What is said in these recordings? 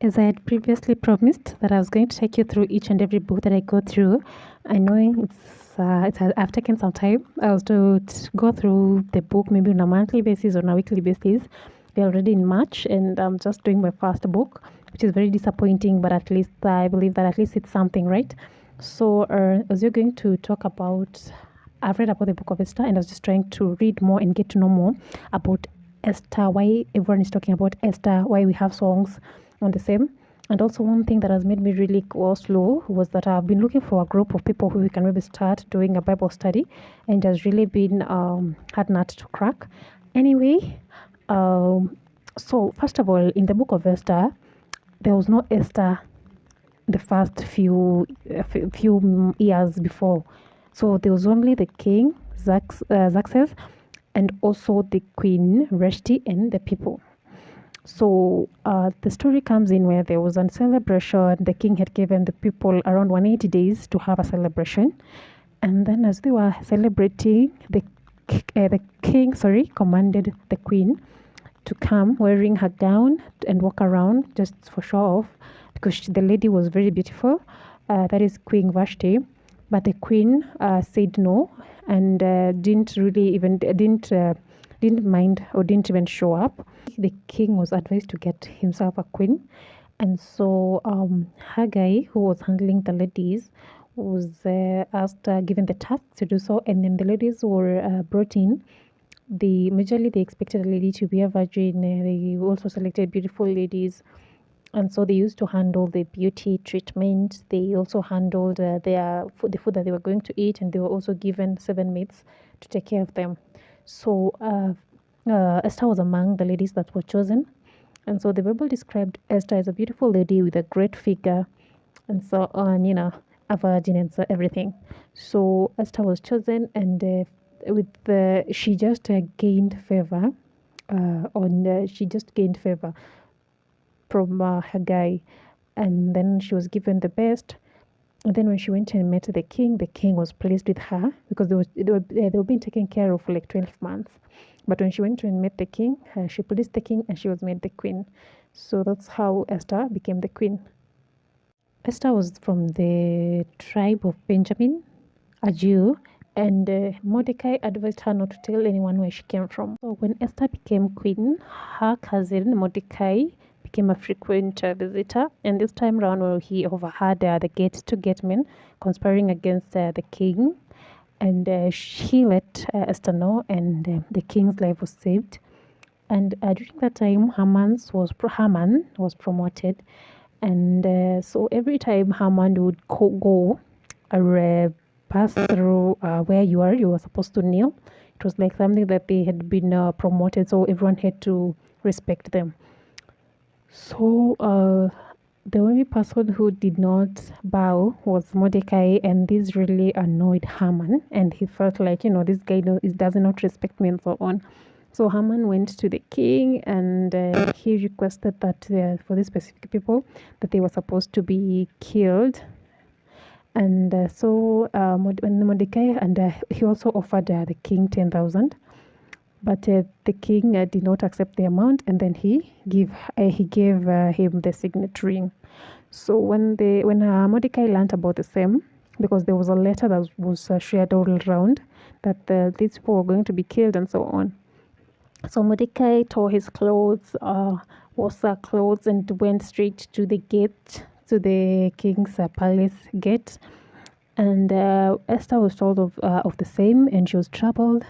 As I had previously promised that I was going to take you through each and every book that I go through, I know I've taken some time. I was to go through the book maybe on a monthly basis or on a weekly basis. We're already in March, and I'm just doing my first book, which is very disappointing. But at least I believe that at least it's something, right? So, as you're going to talk about, I've read about the Book of Esther, and I was just trying to read more and get to know more about Esther, why everyone is talking about Esther, why we have songs on the same. And also, one thing that has made me really go slow was that I've been looking for a group of people who we can maybe start doing a Bible study, and it has really been hard nut to crack. Anyway, so first of all, in the Book of Esther, there was no Esther the first few years before. So there was only the king Xerxes, and also the queen Vashti and the people. So the story comes in where there was a celebration. The king had given the people around 180 days to have a celebration, and then as they were celebrating, the king commanded the queen to come wearing her gown and walk around just for show off, because the lady was very beautiful. That is Queen Vashti, but the queen said no, and didn't mind or didn't even show up. The king was advised to get himself a queen, and so Haggai, who was handling the ladies, was asked given the task to do so, and then the ladies were brought in. Majorly they expected a lady to be a virgin. They also selected beautiful ladies, and so they used to handle the beauty treatment. They also handled the food that they were going to eat, and they were also given 7 maids to take care of them. So Esther was among the ladies that were chosen, and so the Bible described Esther as a beautiful lady with a great figure, and so on, a virgin and so everything. So Esther was chosen, and she just gained favor. She just gained favor from Haggai, and then she was given the best. And then when she went and met the king was pleased with her, because they were being taken care of for like 12 months. But when she went and met the king, she pleased the king, and she was made the queen. So that's how Esther became the queen. Esther was from the tribe of Benjamin, a Jew, and Mordecai advised her not to tell anyone where she came from. So when Esther became queen, her cousin Mordecai became a frequent visitor, and this time around he overheard the get men conspiring against the king, and he let Esther know, and the king's life was saved. And during that time, Haman was promoted, and so every time Haman would go or pass through where you were supposed to kneel. It was like something that they had been promoted, so everyone had to respect them. So the only person who did not bow was Mordecai, and this really annoyed Haman, and he felt like, this guy does not respect me and so on. So Haman went to the king, and he requested that for these specific people that they were supposed to be killed. And so when Mordecai, and he also offered the king 10,000, but the king did not accept the amount, and then he gave him the signet ring. So when Mordecai learned about the same, because there was a letter that was shared all around that these people were going to be killed and so on. So Mordecai tore his clothes, washed her clothes, and went straight to the gate, to the king's palace gate. And Esther was told of the same, and she was troubled.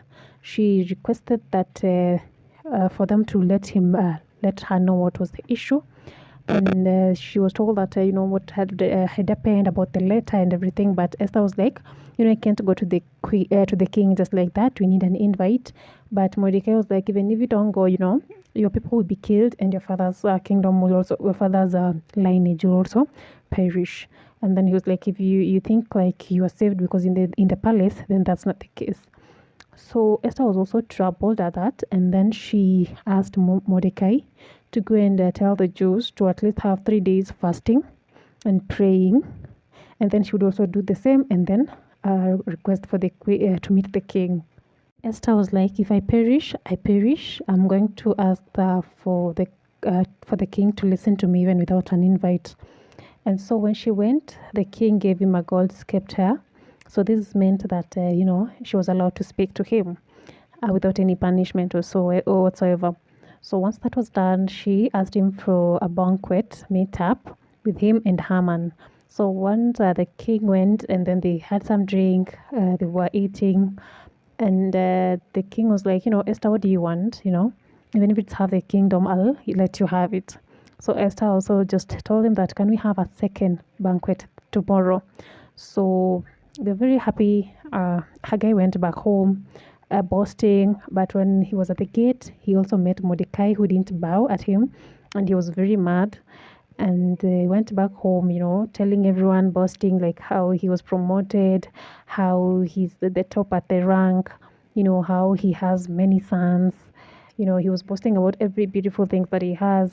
She requested that for them to let her know what was the issue, and she was told that what had happened about the letter and everything. But Esther was like, I can't go to the king just like that. We need an invite. But Mordecai was like, even if you don't go, your people will be killed, and your father's kingdom will also, your father's lineage will also perish. And then he was like, if you think like you are saved because in the palace, then that's not the case. So Esther was also troubled at that, and then she asked Mordecai to go and tell the Jews to at least have 3 days fasting and praying, and then she would also do the same, and then request for the to meet the king. Esther was like, if I perish, I'm going to ask for the for the king to listen to me even without an invite. And so when she went, the king gave him a gold scepter. So this meant that she was allowed to speak to him without any punishment or whatsoever. So once that was done, she asked him for a banquet meet up with him and Haman. So once the king went, and then they had some drink, they were eating, and the king was like, Esther, what do you want? Even if it's half the kingdom, I'll let you have it. So Esther also just told him that, can we have a second banquet tomorrow? So they're very happy. Haggai went back home, boasting, but when he was at the gate, he also met Mordecai, who didn't bow at him, and he was very mad. And they went back home, telling everyone, boasting like how he was promoted, how he's the top at the rank, how he has many sons. He was boasting about every beautiful thing that he has,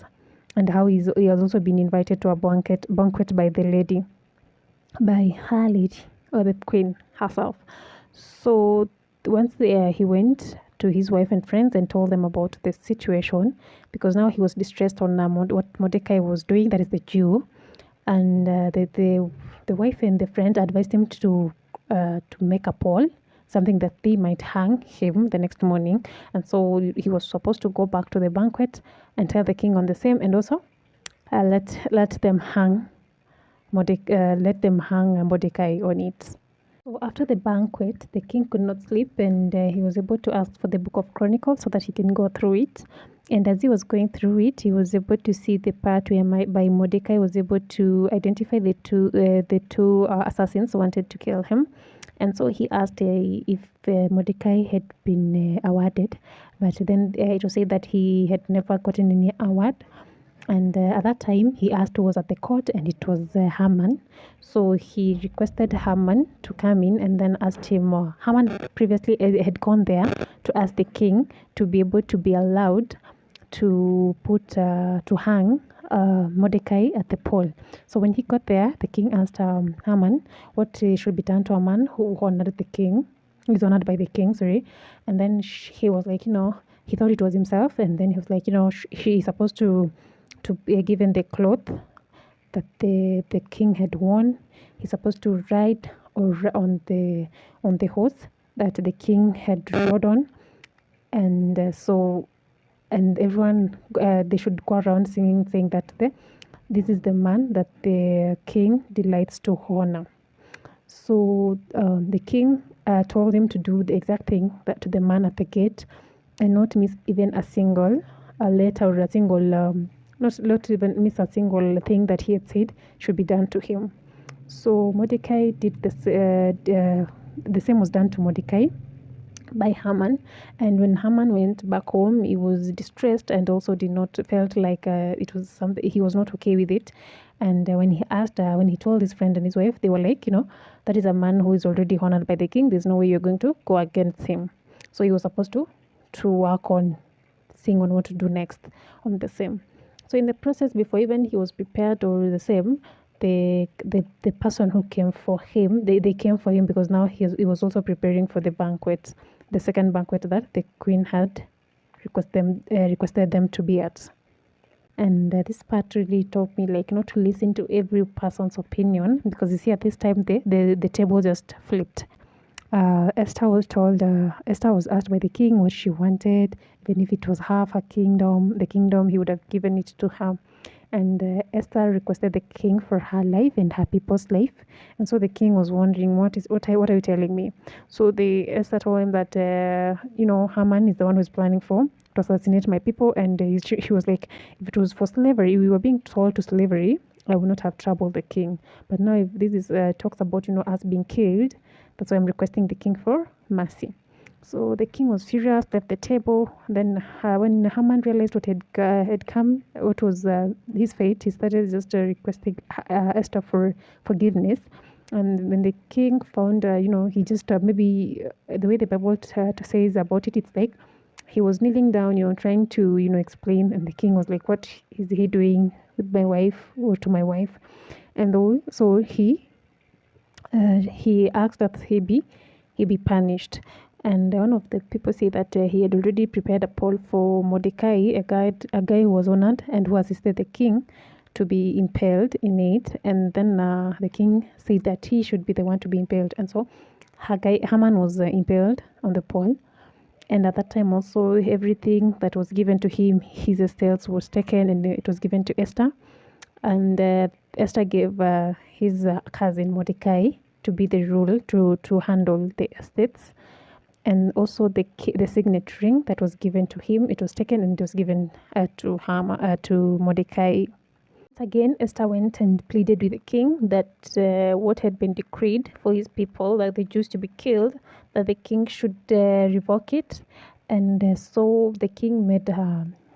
and how he has also been invited to a banquet by the lady, by her lady, or the queen herself. So once he went to his wife and friends and told them about the situation, because now he was distressed on what Mordecai was doing, that is the Jew. And the wife and the friend advised him to make a poll, something that they might hang him the next morning. And so he was supposed to go back to the banquet and tell the king on the same, and also let them hang Mordecai on it. So after the banquet, the king could not sleep, and he was able to ask for the Book of Chronicles so that he can go through it. And as he was going through it, he was able to see the part where by Mordecai was able to identify the two assassins who wanted to kill him. And so he asked if Mordecai had been awarded, but then it was said that he had never gotten any award. And at that time, he asked who was at the court, and it was Haman. So he requested Haman to come in, and then asked him. Haman previously had gone there to ask the king to be able to be allowed to hang Mordecai at the pole. So when he got there, the king asked Haman what should be done to a man who honored the king. He's honored by the king, sorry. And then he was like, he thought it was himself, and then he was like, he is supposed to be given the cloth that the king had worn. He's supposed to ride on the horse that the king had rode on, and and everyone they should go around singing, saying that this is the man that the king delights to honor. So the king told him to do the exact thing that to the man at the gate, and not miss even a single letter or a single not even miss a single thing that he had said should be done to him. So Mordecai did this. The same was done to Mordecai by Haman. And when Haman went back home, he was distressed and also did not felt like it was something, he was not okay with it. And when he told his friend and his wife, they were like, that is a man who is already honored by the king. There's no way you're going to go against him. So he was supposed to work on seeing on what to do next on the same. So in the process, before even he was prepared or the same, the person who came for him, they came for him because now he was also preparing for the banquet, the second banquet that the queen had requested them to be at. And this part really taught me like not to listen to every person's opinion, because you see at this time the table just flipped. Esther was asked by the king what she wanted. Even if it was half her kingdom, the kingdom, he would have given it to her. And Esther requested the king for her life and her people's life. And so the king was wondering, what are you telling me? So Esther told him that Haman is the one who's planning to assassinate my people. And she was like, if it was for slavery, we were being sold to slavery, I would not have troubled the king. But now if this is talks about us being killed, that's why I'm requesting the king for mercy. So the king was furious, left the table. Then when Haman realized what had come, what was his fate, he started just requesting Esther for forgiveness. And when the king found, he just maybe the way the Bible says about it, it's like he was kneeling down, trying to, explain. And the king was like, what is he doing with my wife or to my wife? And so he asked that he be punished. And one of the people say that he had already prepared a pole for Mordecai, a guy who was honored and who assisted the king to be impaled in it. And then the king said that he should be the one to be impaled. And so Haman was impaled on the pole. And at that time also, everything that was given to him, his estates was taken and it was given to Esther. And Esther gave his cousin Mordecai to be the rule to handle the estates. And also the signet ring that was given to him, it was taken and it was given to Mordecai. Again, Esther went and pleaded with the king that what had been decreed for his people, that the Jews to be killed, that the king should revoke it. And so the king made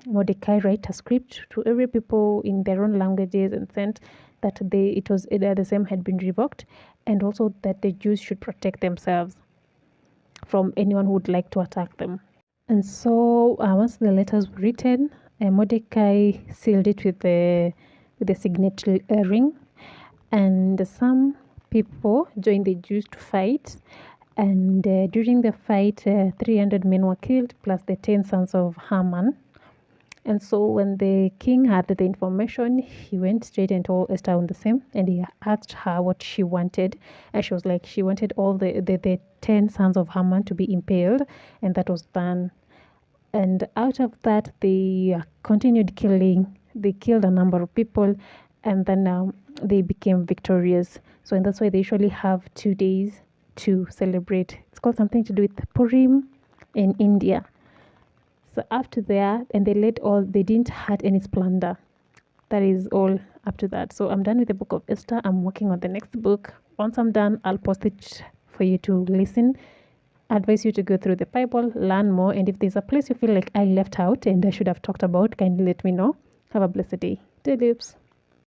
Mordecai write a script to every people in their own languages and sent that the same had been revoked, and also that the Jews should protect themselves from anyone who would like to attack them. And so once the letters were written, Mordecai sealed it with the signet ring, and some people joined the Jews to fight. And during the fight, 300 men were killed, plus the 10 sons of Haman. And so when the king had the information, he went straight and told Esther on the same, and he asked her what she wanted. And she was like, she wanted all the 10 sons of Haman to be impaled, and that was done. And out of that, they continued killing. They killed a number of people, and then they became victorious. So, and that's why they usually have 2 days to celebrate. It's called something to do with Purim in India. So after that, and they didn't hurt any splendor. That is all up to that. So I'm done with the Book of Esther. I'm working on the next book. Once I'm done, I'll post it for you to listen. I advise you to go through the Bible, learn more, and if there's a place you feel like I left out and I should have talked about, kindly let me know. Have a blessed day. Tulips.